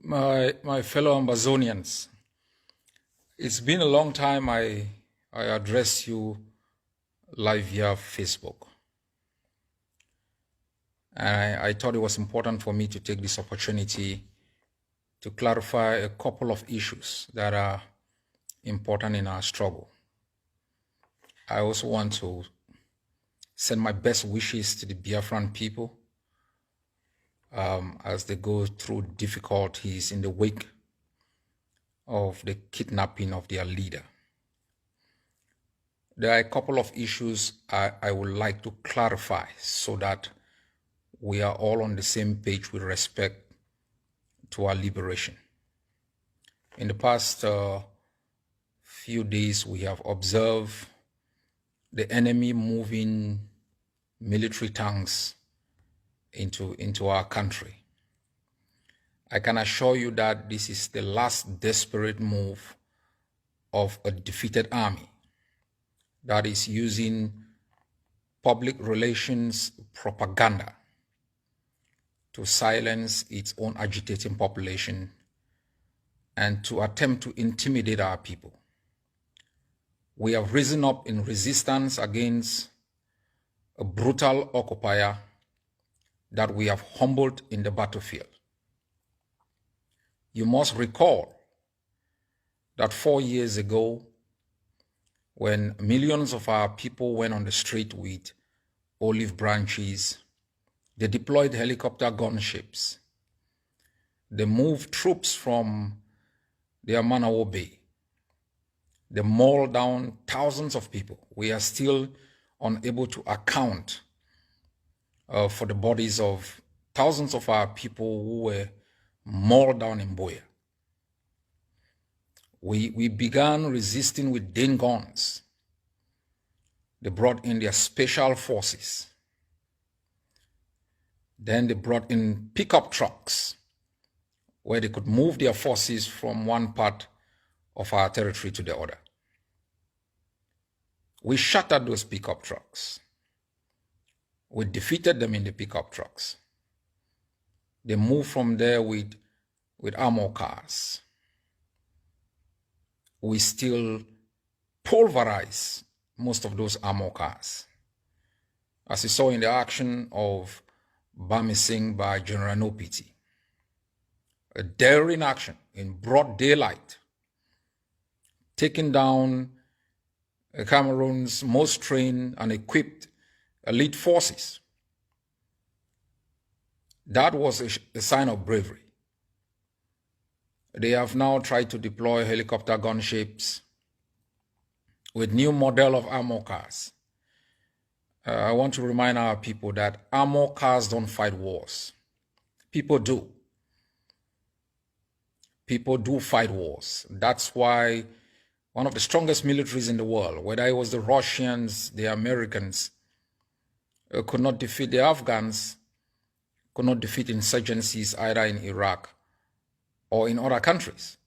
My fellow Ambazonians, it's been a long time I address you live via Facebook. And I thought it was important for me to take this opportunity to clarify a couple of issues that are important in our struggle. I also want to send my best wishes to the Biafran people as they go through difficulties in the wake of the kidnapping of their leader. There are a couple of issues I would like to clarify so that we are all on the same page with respect to our liberation. In the past few days, we have observed the enemy moving military tanks into our country. I can assure you that this is the last desperate move of a defeated army that is using public relations propaganda to silence its own agitating population and to attempt to intimidate our people. We have risen up in resistance against a brutal occupier that we have humbled in the battlefield. You must recall that 4 years ago, when millions of our people went on the street with olive branches, they deployed helicopter gunships. They moved troops from the Amanawo Bay. They mauled down thousands of people. We are still unable to account for the bodies of thousands of our people who were mauled down in Boya. We began resisting with Dane guns. They brought in their special forces. Then they brought in pickup trucks where they could move their forces from one part of our territory to the other. We shattered those pickup trucks. We defeated them in the pickup trucks. They moved from there with armor cars. We still pulverize most of those armor cars. As you saw in the action of Bamising by General Nopiti, a daring action in broad daylight, taking down Cameroon's most trained and equipped elite forces. That was a sign of bravery. They have now tried to deploy helicopter gunships with new model of armor cars. I want to remind our people that armor cars don't fight wars. People do. People do fight wars. That's why one of the strongest militaries in the world, whether it was the Russians, the Americans, could not defeat the Afghans, could not defeat insurgencies either in Iraq or in other countries.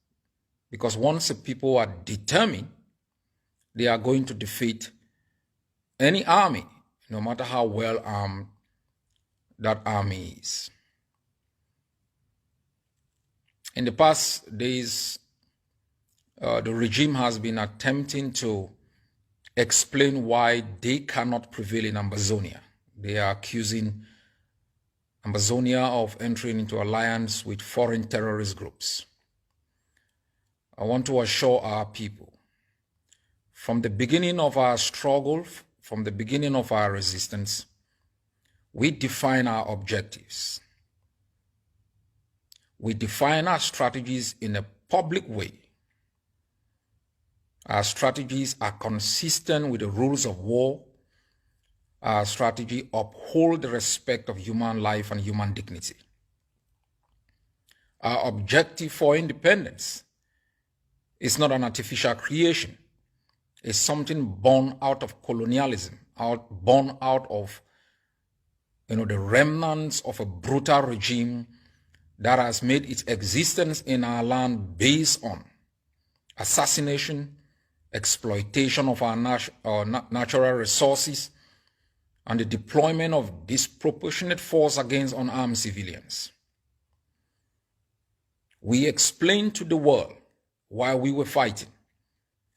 Because once the people are determined, they are going to defeat any army, no matter how well armed that army is. In the past days, the regime has been attempting to explain why they cannot prevail in Ambazonia. They are accusing Ambazonia of entering into alliance with foreign terrorist groups. I want to assure our people, from the beginning of our struggle, from the beginning of our resistance, we define our objectives. We define our strategies in a public way. Our strategies are consistent with the rules of war. Our strategy upholds the respect of human life and human dignity. Our objective for independence is not an artificial creation. It's something born out of colonialism, born out of the remnants of a brutal regime that has made its existence in our land based on assassination, exploitation of our natural resources, and the deployment of disproportionate force against unarmed civilians. We explained to the world why we were fighting,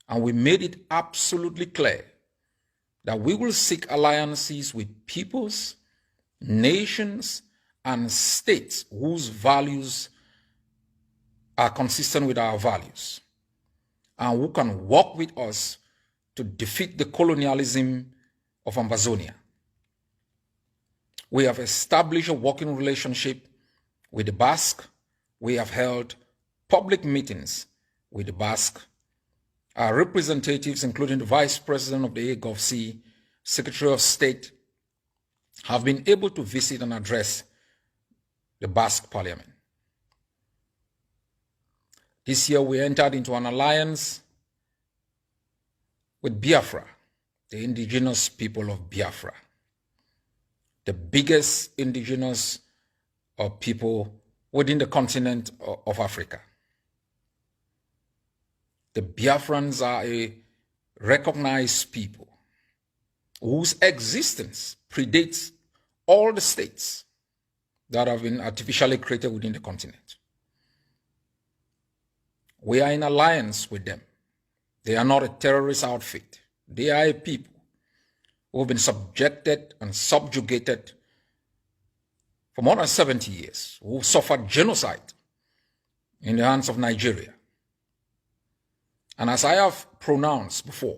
and we made it absolutely clear that we will seek alliances with peoples, nations, and states whose values are consistent with our values, and who can work with us to defeat the colonialism of Ambazonia. We have established a working relationship with the Basque. We have held public meetings with the Basque. Our representatives, including the Vice President of the AGOVC, Secretary of State, have been able to visit and address the Basque Parliament. This year we entered into an alliance with Biafra, the indigenous people of Biafra, the biggest indigenous people within the continent of Africa. The Biafrans are a recognized people whose existence predates all the states that have been artificially created within the continent. We are in alliance with them. They are not a terrorist outfit. They are a people who have been subjected and subjugated for more than 70 years, who suffered genocide in the hands of Nigeria. And as I have pronounced before,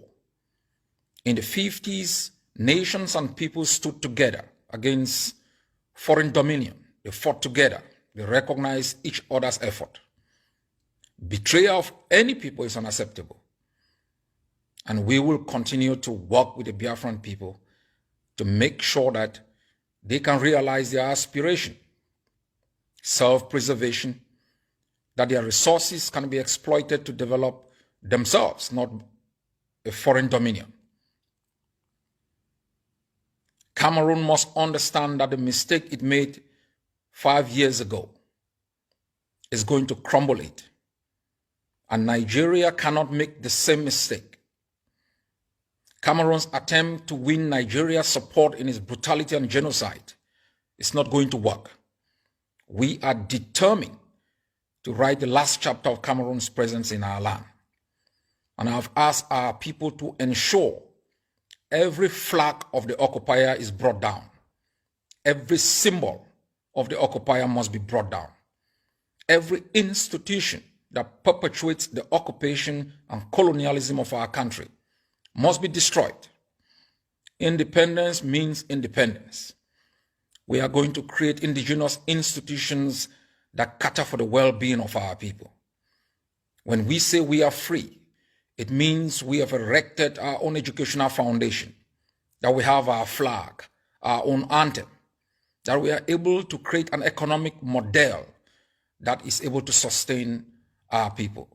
in the 50s, nations and peoples stood together against foreign dominion. They fought together. They recognized each other's effort. Betrayal of any people is unacceptable. And we will continue to work with the Biafran people to make sure that they can realize their aspiration, self-preservation, that their resources can be exploited to develop themselves, not a foreign dominion. Cameroon must understand that the mistake it made 5 years ago is going to crumble it. And Nigeria cannot make the same mistake. Cameroon's attempt to win Nigeria's support in its brutality and genocide is not going to work. We are determined to write the last chapter of Cameroon's presence in our land. And I've asked our people to ensure every flag of the occupier is brought down. Every symbol of the occupier must be brought down. Every institution that perpetuates the occupation and colonialism of our country must be destroyed. Independence means independence. We are going to create indigenous institutions that cater for the well-being of our people. When we say we are free, it means we have erected our own educational foundation, that we have our flag, our own anthem, that we are able to create an economic model that is able to sustain our people,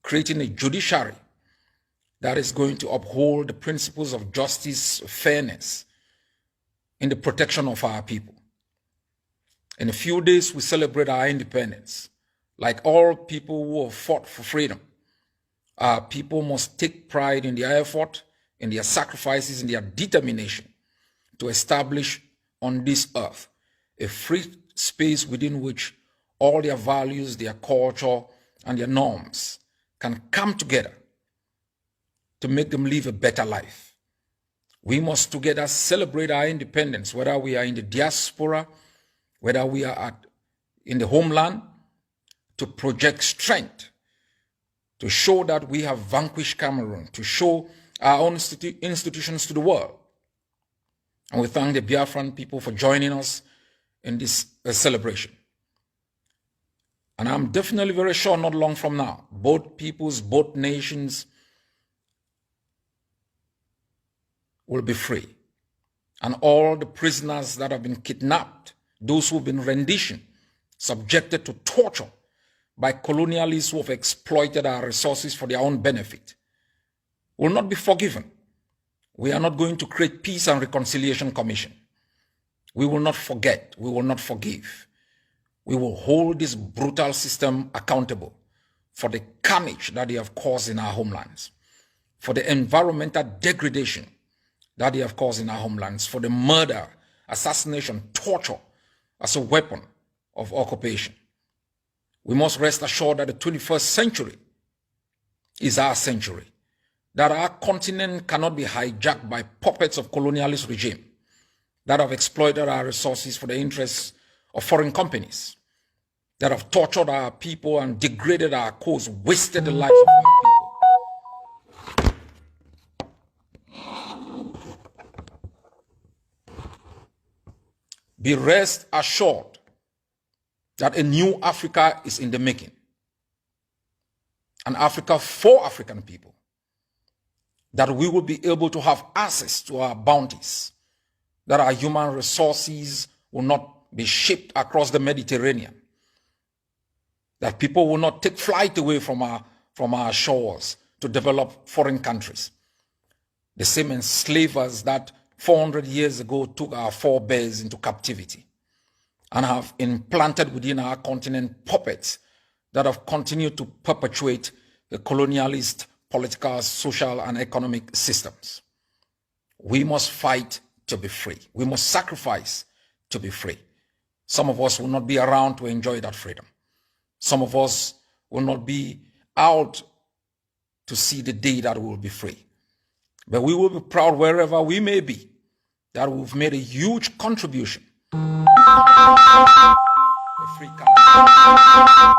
creating a judiciary that is going to uphold the principles of justice, fairness, in the protection of our people. In a few days, we celebrate our independence. Like all people who have fought for freedom, our people must take pride in their effort, in their sacrifices, in their determination to establish on this earth a free space within which all their values, their culture, and their norms can come together to make them live a better life. We must together celebrate our independence, whether we are in the diaspora, whether we are in the homeland, to project strength, to show that we have vanquished Cameroon, to show our own institutions to the world. And we thank the Biafran people for joining us in this celebration. And I'm definitely very sure not long from now, both peoples, both nations will be free. And all the prisoners that have been kidnapped, those who have been renditioned, subjected to torture by colonialists who have exploited our resources for their own benefit, will not be forgiven. We are not going to create Peace and Reconciliation Commission. We will not forget. We will not forgive. We will hold this brutal system accountable for the carnage that they have caused in our homelands, for the environmental degradation that they have caused in our homelands, for the murder, assassination, torture as a weapon of occupation. We must rest assured that the 21st century is our century, that our continent cannot be hijacked by puppets of colonialist regime that have exploited our resources for the interests of foreign companies, that have tortured our people and degraded our cause, wasted the lives of our people. Be rest assured that a new Africa is in the making. An Africa for African people. That we will be able to have access to our bounties. That our human resources will not be shipped across the Mediterranean. That people will not take flight away from our shores to develop foreign countries. The same enslavers that 400 years ago took our forebears into captivity and have implanted within our continent puppets that have continued to perpetuate the colonialist political, social, and economic systems. We must fight to be free. We must sacrifice to be free. Some of us will not be around to enjoy that freedom. Some of us will not be out to see the day that we will be free. But we will be proud wherever we may be that we've made a huge contribution to a free country.